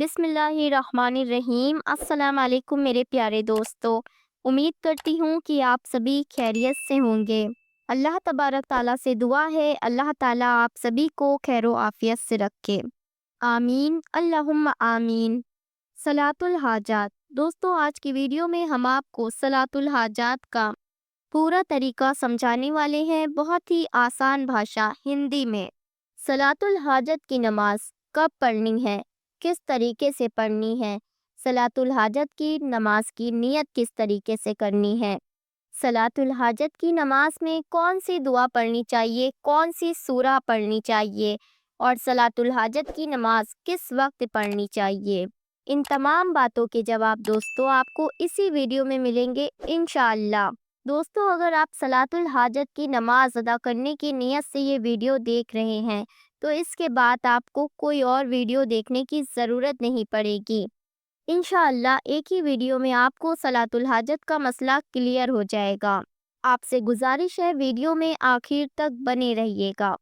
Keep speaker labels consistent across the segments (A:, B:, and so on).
A: बिस्मिल्लाहिर्रहमानिर्रहीम। अस्सलाम वालेकुम मेरे प्यारे दोस्तों। उम्मीद करती हूँ कि आप सभी खैरियत से होंगे। अल्लाह तबारक ताला से दुआ है, अल्लाह ताला आप सभी को खैर आफियत से रखे। आमीन अल्लाहुम्मा आमीन। सलातुल हाजात। दोस्तों, आज की वीडियो में हम आपको सलातुल हाजात का पूरा तरीका समझाने वाले हैं, बहुत ही आसान भाषा हिंदी में। सलातुल हाजत की नमाज कब पढ़नी है, किस तरीके से पढ़नी है, सलातुल हाजत की नमाज की नियत किस तरीके से करनी है, सलातुल हाजत की नमाज में कौन सी दुआ पढ़नी चाहिए, कौन सी सूरा पढ़नी चाहिए और सलातुल हाजत की नमाज किस वक्त पढ़नी चाहिए, इन तमाम बातों के जवाब दोस्तों आपको इसी वीडियो में मिलेंगे इंशाअल्लाह। दोस्तों, अगर आप सलातुल हाजत की नमाज अदा करने की नीयत से ये वीडियो देख रहे हैं तो इसके बाद आपको कोई और वीडियो देखने की ज़रूरत नहीं पड़ेगी। इंशाअल्लाह एक ही वीडियो में आपको सलातुल हाजत का मसला क्लियर हो जाएगा। आपसे गुजारिश है वीडियो में आखिर तक बने रहिएगा।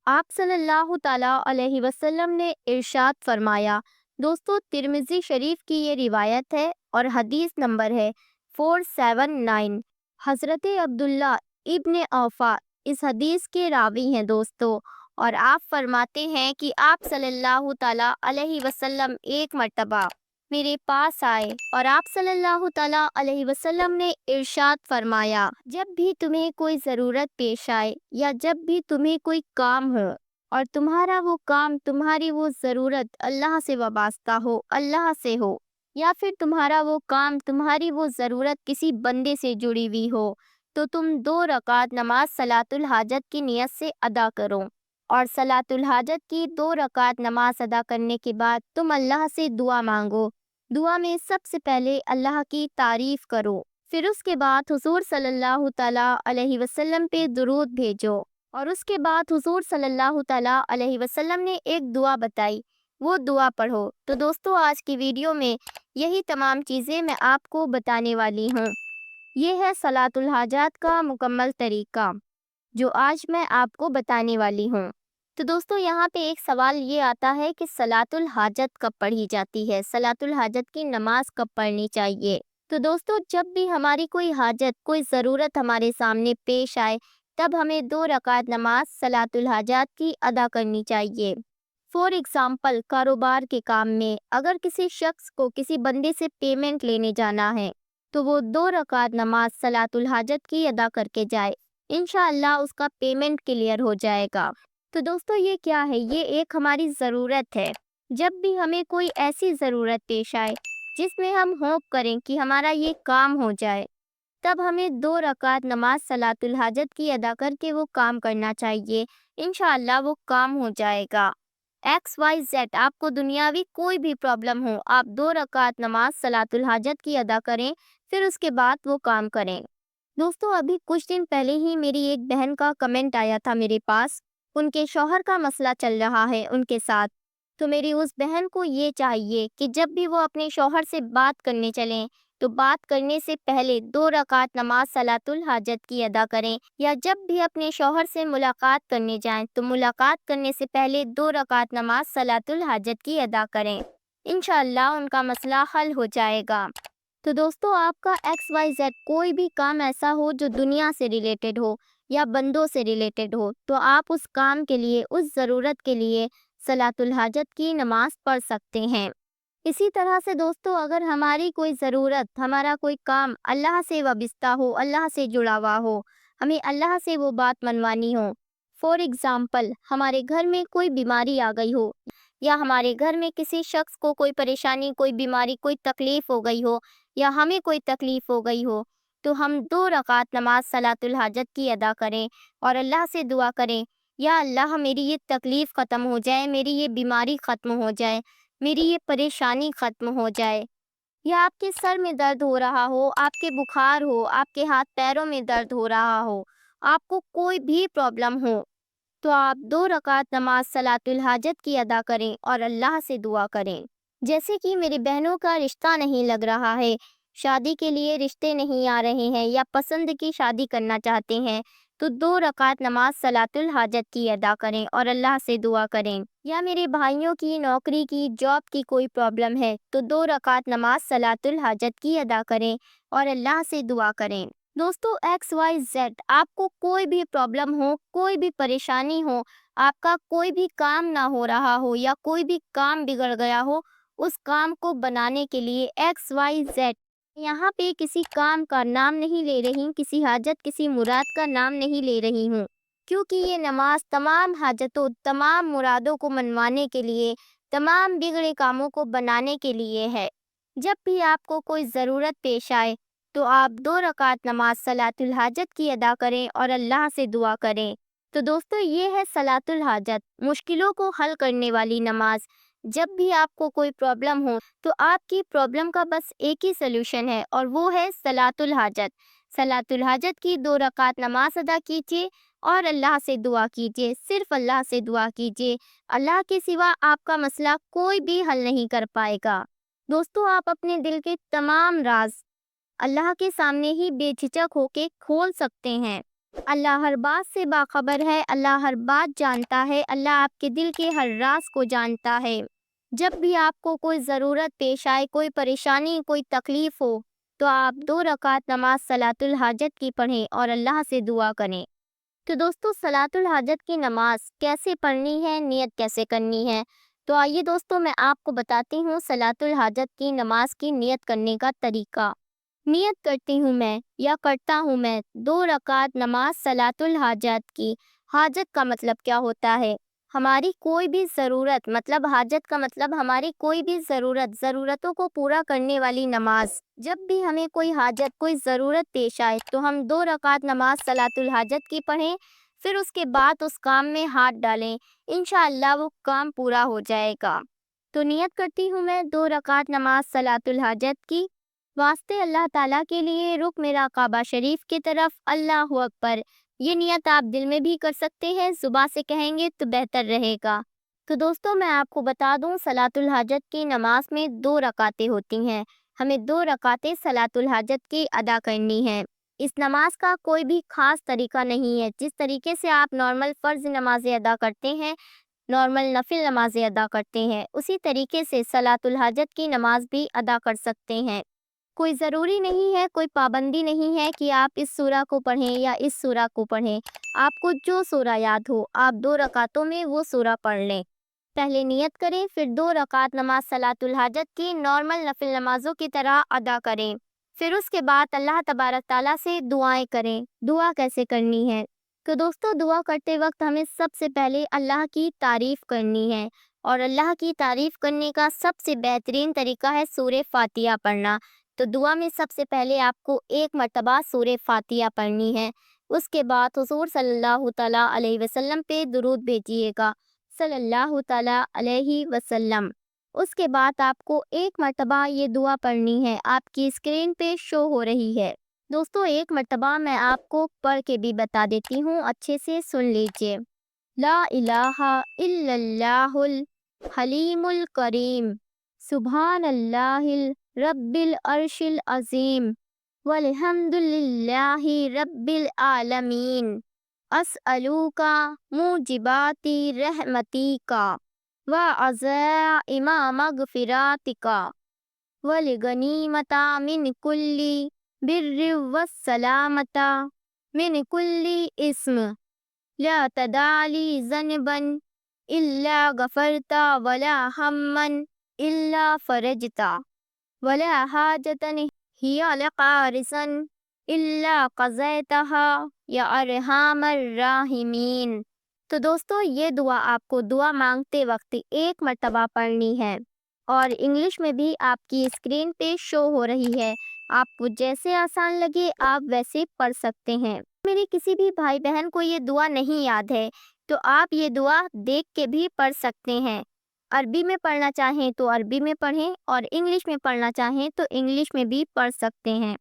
A: आप सल्लल्लाहु ताला अलैहि वसल्लम ने इरशाद फरमाया। दोस्तों, तिर्मिज़ी शरीफ की ये रिवायत है और हदीस नंबर है 479। हज़रत अब्दुल्ला इब्न औफा इस हदीस के रावी हैं दोस्तों, और आप फरमाते हैं कि आप सल्लल्लाहु ताला अलैहि वसल्लम एक मर्तबा मेरे पास आए और आप सल्लल्लाहु ताला अलैहि वसल्लम ने इरशाद फरमाया, जब भी तुम्हें कोई ज़रूरत पेश आए या जब भी तुम्हें कोई काम हो और तुम्हारा वो काम, तुम्हारी वो ज़रूरत अल्लाह से वाबस्ता हो, अल्लाह से हो, या फिर तुम्हारा वो काम, तुम्हारी वो ज़रूरत किसी बंदे से जुड़ी हुई हो, तो तुम 2 रकात नमाज सलातुल हाजत की नियत से अदा करो। और सलातुल हाजत की 2 रकात नमाज अदा करने के बाद तुम अल्लाह से दुआ मांगो। दुआ में सबसे पहले अल्लाह की तारीफ करो, फिर उसके बाद हुजूर सल्लल्लाहु ताला अलैहि वसल्लम पे दुरूद भेजो, और उसके बाद हुजूर सल्लल्लाहु ताला अलैहि वसल्लम ने एक दुआ बताई, वो दुआ पढ़ो। तो दोस्तों, आज की वीडियो में यही तमाम चीज़ें मैं आपको बताने वाली हूँ। ये है सलातुल हाजात का मुकम्मल तरीका जो आज मैं आपको बताने वाली हूँ। तो दोस्तों, यहाँ पे एक सवाल ये आता है कि सलातुल हाजत कब पढ़ी जाती है, सलातुल हाजत की नमाज कब पढ़नी चाहिए। तो दोस्तों, जब भी हमारी कोई हाजत, कोई ज़रूरत हमारे सामने पेश आए, तब हमें 2 रकात नमाज सलातुल हाजत की अदा करनी चाहिए। फॉर एग्ज़ाम्पल, कारोबार के काम में अगर किसी शख्स को किसी बंदे से पेमेंट लेने जाना है तो वो 2 रकात नमाज सलातुल हाजत की अदा करके जाए, इंशाअल्लाह उसका पेमेंट क्लियर हो जाएगा। तो दोस्तों, ये क्या है, ये एक हमारी ज़रूरत है। जब भी हमें कोई ऐसी ज़रूरत पेश आए जिसमें हम होप करें कि हमारा ये काम हो जाए, तब हमें 2 रकात नमाज सलातुल हाजत की अदा करके वो काम करना चाहिए, इंशाअल्लाह वो काम हो जाएगा। XYZ आपको दुनियावी कोई भी प्रॉब्लम हो, आप 2 रकात नमाज सलातुल हाजत की अदा करें, फिर उसके बाद वो काम करें। दोस्तों, अभी कुछ दिन पहले ही मेरी एक बहन का कमेंट आया था मेरे पास। उनके शौहर का मसला चल रहा है उनके साथ। तो मेरी उस बहन को ये चाहिए कि जब भी वो अपने शौहर से बात करने चलें तो बात करने से पहले 2 रकात नमाज सलातुल हाजत की अदा करें, या जब भी अपने शौहर से मुलाकात करने जाएं तो मुलाकात करने से पहले 2 रकात नमाज सलातुल हाजत की अदा करें। इंशाअल्लाह उनका मसला हल हो जाएगा। तो दोस्तों, आपका XYZ कोई भी काम ऐसा हो जो दुनिया से रिलेटेड हो या बंदों से रिलेटेड हो, तो आप उस काम के लिए, उस ज़रूरत के लिए सलातुल हाजत की नमाज पढ़ सकते हैं। इसी तरह से दोस्तों, अगर हमारी कोई ज़रूरत, हमारा कोई काम अल्लाह से वाबिस्ता हो, अल्लाह से जुड़ा हुआ हो, हमें अल्लाह से वो बात मनवानी हो। फॉर एग्ज़ाम्पल, हमारे घर में कोई बीमारी आ गई हो, या हमारे घर में किसी शख्स को कोई परेशानी, कोई बीमारी, कोई तकलीफ़ हो गई हो, या हमें कोई तकलीफ़ हो गई हो, तो हम 2 रकात नमाज सलातुल हाजत की अदा करें और अल्लाह से दुआ करें, या अल्लाह मेरी ये तकलीफ़ ख़त्म हो जाए, मेरी ये बीमारी ख़त्म हो जाए, मेरी ये परेशानी ख़त्म हो जाए। या आपके सर में दर्द हो रहा हो, आपके बुखार हो, आपके हाथ पैरों में दर्द हो रहा हो, आपको कोई भी प्रॉब्लम हो, तो आप 2 रकात नमाज सलातुल हाजत की अदा करें और अल्लाह से दुआ करें। जैसे कि मेरी बहनों का रिश्ता नहीं लग रहा है, शादी के लिए रिश्ते नहीं आ रहे हैं, या पसंद की शादी करना चाहते हैं, تو 2 رکعت نماز صلاۃ الحاجت کی ادا کریں اور اللہ سے دعا کریں۔ یا میرے بھائیوں کی نوکری کی جاب کی کوئی پرابلم ہے تو 2 رکعت نماز صلاۃ الحاجت کی ادا کریں اور اللہ سے دعا کریں۔ دوستو XYZ آپ کو کوئی بھی پرابلم ہو، کوئی بھی پریشانی ہو، آپ کا کوئی بھی کام نہ ہو رہا ہو یا کوئی بھی کام بگڑ گیا ہو، اس کام کو بنانے کے لیے XYZ یہاں پہ کسی کام کا نام نہیں لے رہی، کسی حاجت کسی مراد کا نام نہیں لے رہی ہوں، کیونکہ یہ نماز تمام حاجتوں تمام مرادوں کو منوانے کے لیے، تمام بگڑے کاموں کو بنانے کے لیے ہے۔ جب بھی آپ کو کوئی ضرورت پیش آئے تو آپ 2 رکعت نماز صلاۃ الحاجت کی ادا کریں اور اللہ سے دعا کریں۔ تو دوستو یہ ہے صلاۃ الحاجت، مشکلوں کو حل کرنے والی نماز۔ جب بھی آپ کو کوئی پرابلم ہو تو آپ کی پرابلم کا بس ایک ہی سلوشن ہے اور وہ ہے صلاۃ الحاجت۔ صلاۃ الحاجت کی 2 رکعت نماز ادا کیجیے اور اللہ سے دعا کیجیے، صرف اللہ سے دعا کیجیے۔ اللہ کے سوا آپ کا مسئلہ کوئی بھی حل نہیں کر پائے گا۔ دوستو آپ اپنے دل کے تمام راز اللہ کے سامنے ہی بے جھجک ہو کے کھول سکتے ہیں۔ اللہ ہر بات سے باخبر ہے، اللہ ہر بات جانتا ہے، اللہ آپ کے دل کے ہر راز کو جانتا ہے۔ جب بھی آپ کو کوئی ضرورت پیش آئے، کوئی پریشانی، کوئی تکلیف ہو تو آپ 2 رکعت نماز صلاۃ الحاجت کی پڑھیں اور اللہ سے دعا کریں۔ تو دوستو صلاۃ الحاجت کی نماز کیسے پڑھنی ہے، نیت کیسے کرنی ہے؟ تو آئیے دوستو میں آپ کو بتاتی ہوں صلاۃ الحاجت کی نماز کی نیت کرنے کا طریقہ۔ نیت کرتی ہوں میں یا کرتا ہوں میں 2 رکعت نماز صلاۃ الحاجت کی۔ حاجت کا مطلب کیا ہوتا ہے؟ ہماری کوئی بھی ضرورت، مطلب حاجت کا مطلب ہماری کوئی بھی ضرورتوں کو پورا کرنے والی نماز۔ جب بھی ہمیں کوئی حاجت، کوئی ضرورت پیش آئے تو ہم 2 رکعت نماز صلاۃ الحاجت کی پڑھیں، پھر اس کے بعد اس کام میں ہاتھ ڈالیں، انشاءاللہ وہ کام پورا ہو جائے گا۔ تو نیت کرتی ہوں میں 2 رکعت نماز صلاۃ الحاجت کی، واسطے اللہ تعالیٰ کے لیے، رخ میرا کعبہ شریف کی طرف، اللہ اکبر۔ یہ نیت آپ دل میں بھی کر سکتے ہیں، زبان سے کہیں گے تو بہتر رہے گا۔ تو دوستو میں آپ کو بتا دوں صلاۃ الحاجت کی نماز میں 2 رکعتیں ہوتی ہیں، ہمیں 2 رکعتیں صلاۃ الحاجت کی ادا کرنی ہے۔ اس نماز کا کوئی بھی خاص طریقہ نہیں ہے، جس طریقے سے آپ نارمل فرض نمازیں ادا کرتے ہیں، نارمل نفل نمازیں ادا کرتے ہیں، اسی طریقے سے صلاۃ الحاجت کی نماز بھی ادا کر سکتے ہیں۔ کوئی ضروری نہیں ہے، کوئی پابندی نہیں ہے کہ آپ اس سورہ کو پڑھیں یا اس سورہ کو پڑھیں، آپ کو جو سورہ یاد ہو آپ 2 رکعتوں میں وہ سورہ پڑھ لیں۔ پہلے نیت کریں، پھر 2 رکعت نماز صلاۃ الحاجت کی نارمل نفل نمازوں کی طرح ادا کریں، پھر اس کے بعد اللہ تبارک تعالیٰ سے دعائیں کریں۔ دعا کیسے کرنی ہے؟ تو دوستو دعا کرتے وقت ہمیں سب سے پہلے اللہ کی تعریف کرنی ہے، اور اللہ کی تعریف کرنے کا سب سے بہترین طریقہ ہے سورہ فاتحہ پڑھنا۔ تو دعا میں سب سے پہلے آپ کو 1 مرتبہ سورہ فاتحہ پڑھنی ہے، اس کے بعد حضور صلی اللہ تعالیٰ علیہ وسلم پہ درود بھیجیے گا، صلی اللہ تعالیٰ علیہ وسلم۔ اس کے بعد آپ کو 1 مرتبہ یہ دعا پڑھنی ہے، آپ کی اسکرین پہ شو ہو رہی ہے۔ دوستو 1 مرتبہ میں آپ کو پڑھ کے بھی بتا دیتی ہوں، اچھے سے سن لیجئے۔ لا الہ الا اللہ الحلیم الکریم، سبحان اللہ رب العرش العظیم، والحمد للہ رب العالمین، اسألوک موجبات رحمتک وعزائم مغفراتک والغنیمت من کل بر والسلامت من کل اسم، لا تدع لی ذنبا الا غفرت ولا ہما الا فرجت ولا حاجة ہی لقارسا الا قضیتها یا ارحم الراحمین۔ تو دوستو یہ دعا آپ کو دعا مانگتے وقت 1 مرتبہ پڑھنی ہے، اور انگلش میں بھی آپ کی اسکرین پہ شو ہو رہی ہے، آپ کو جیسے آسان لگے آپ ویسے پڑھ سکتے ہیں۔ میرے کسی بھی بھائی بہن کو یہ دعا نہیں یاد ہے تو آپ یہ دعا دیکھ کے بھی پڑھ سکتے ہیں، عربی میں پڑھنا چاہیں تو عربی میں پڑھیں اور انگلش میں پڑھنا چاہیں تو انگلش میں بھی پڑھ سکتے ہیں۔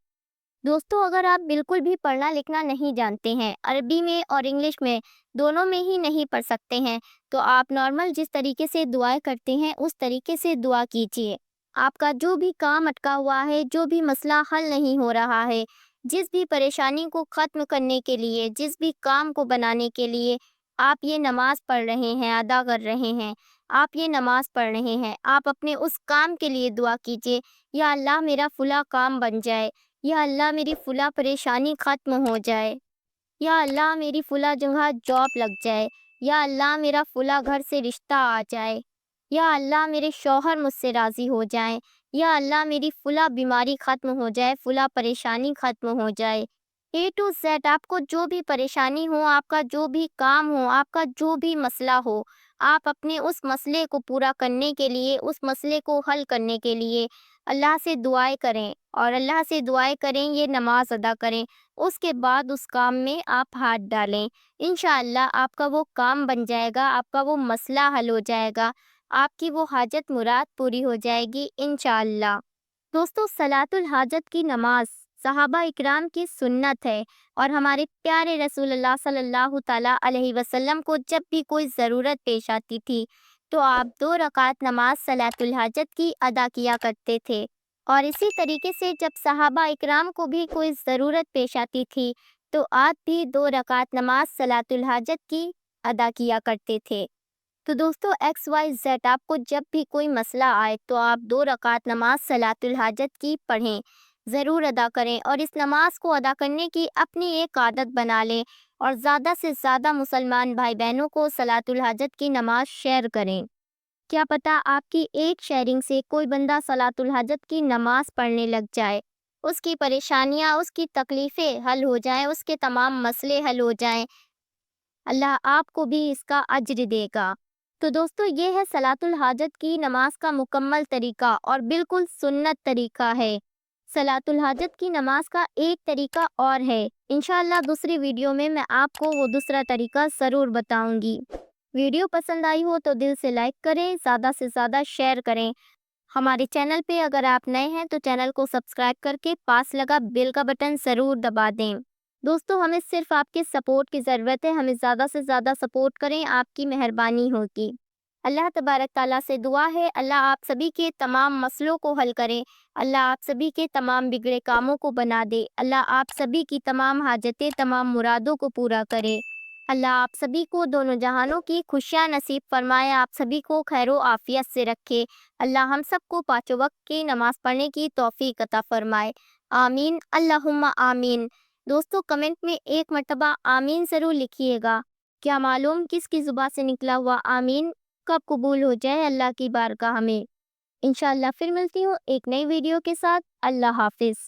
A: دوستو اگر آپ بالکل بھی پڑھنا لکھنا نہیں جانتے ہیں، عربی میں اور انگلش میں دونوں میں ہی نہیں پڑھ سکتے ہیں، تو آپ نارمل جس طریقے سے دعائیں کرتے ہیں اس طریقے سے دعا کیجیے۔ آپ کا جو بھی کام اٹکا ہوا ہے، جو بھی مسئلہ حل نہیں ہو رہا ہے، जिस भी परेशानी को ख़त्म करने के लिए, जिस भी काम को बनाने के लिए आप ये नमाज़ पढ़ रहे हैं, अदा कर रहे हैं, आप ये नमाज़ पढ़ रहे हैं, आप अपने उस काम के लिए दुआ कीजिए, या अल्लाह मेरा फ़लाँ काम बन जाए, या अल्लाह मेरी फ़लाँ परेशानी ख़त्म हो जाए, या अल्लाह मेरी फ़लाँ जगह जॉब लग जाए, या अल्लाह मेरा फ़लाँ घर से रिश्ता आ जाए, या अल्लाह मेरे शौहर मुझसे राज़ी हो जाएँ, या अल्लाह मेरी फ़लाँ बीमारी ख़त्म हो जाए, फ़लाँ परेशानी ख़त्म हो जाए। ए टू ज़ेड आपको जो भी परेशानी हो, आपका जो भी काम हो, आपका जो भी मसला हो, आप अपने उस मसले को पूरा करने के लिए, उस मसले को हल करने के लिए अल्लाह से दुआएँ करें, और अल्लाह से दुआएँ करें, ये नमाज़ अदा करें। उसके बाद उस काम में आप हाथ डालें। इंशाअल्लाह आपका वो काम बन जाएगा, आपका वो मसला हल हो जाएगा, आपकी वो हाजत मुराद पूरी हो जाएगी इंशाअल्लाह। दोस्तों, सलातुल हाजत की नमाज सहाबा इकराम की सुन्नत है, और हमारे प्यारे रसूलुल्लाह सल्लल्लाहु ताला अलैहि वसल्लम को जब भी कोई ज़रूरत पेश आती थी, तो आप 2 रकात नमाज सलातुल हाजत की अदा किया करते थे। और इसी तरीके से जब सहाबा इकराम को भी कोई ज़रूरत पेश आती थी, तो आप भी 2 रकात नमाज सलातुल हाजत की अदा किया करते थे। तो दोस्तों, XYZ आपको जब भी कोई मसला आए, तो आप 2 रकात नमाज सलातुल हाजत की पढ़ें, ज़रूर अदा करें, और इस नमाज को अदा करने की अपनी एक आदत बना लें, और ज़्यादा से ज़्यादा मुसलमान भाई बहनों को सलातुल हाजत की नमाज शेयर करें। क्या पता आपकी एक शेयरिंग से कोई बंदा सलातुल हाजत की नमाज पढ़ने लग जाए, उसकी परेशानियाँ, उसकी तकलीफ़ें हल हो जाएँ, उसके तमाम मसले हल हो जाएँ, अल्लाह आपको भी इसका अज्र देगा। तो दोस्तों, ये है सलातुल हाजत की नमाज का मुकम्मल तरीका, और बिल्कुल सुन्नत तरीका है। सलातुल हाजत की नमाज का एक तरीका और है। इंशाअल्लाह दूसरी वीडियो में मैं आपको वो दूसरा तरीका ज़रूर बताऊंगी। वीडियो पसंद आई हो तो दिल से लाइक करें, ज़्यादा से ज़्यादा शेयर करें। हमारे चैनल पे अगर आप नए हैं तो चैनल को सब्सक्राइब करके पास लगा बेल का बटन ज़रूर दबा दें। दोस्तों, हमें सिर्फ आपके सपोर्ट की ज़रूरत है, हमें ज़्यादा से ज़्यादा सपोर्ट करें, आपकी मेहरबानी होगी। अल्लाह तबारक ताला से दुआ है, अल्लाह आप सभी के तमाम मसलों को हल करे, अल्लाह आप सभी के तमाम बिगड़े कामों को बना दे, अल्लाह आप सभी की तमाम हाजतें, तमाम मुरादों को पूरा करे। अल्लाह आप सभी को दोनों जहानों की खुशियाँ नसीब फरमाए, आप सभी को खैरो आफियत से रखे। अल्लाह हम सबको पाँचों वक्त की नमाज पढ़ने की तौफीक अता फरमाए। आमीन, अल्लाहुम्मा आमीन। दोस्तों, कमेंट में एक मर्तबा आमीन ज़रूर लिखिएगा। क्या मालूम किसकी ज़ुबान से निकला हुआ आमीन कब कबूल हो जाए अल्लाह की बारगाह में। इंशाअल्लाह फिर मिलती हूँ एक नई वीडियो के साथ। अल्लाह हाफिज़।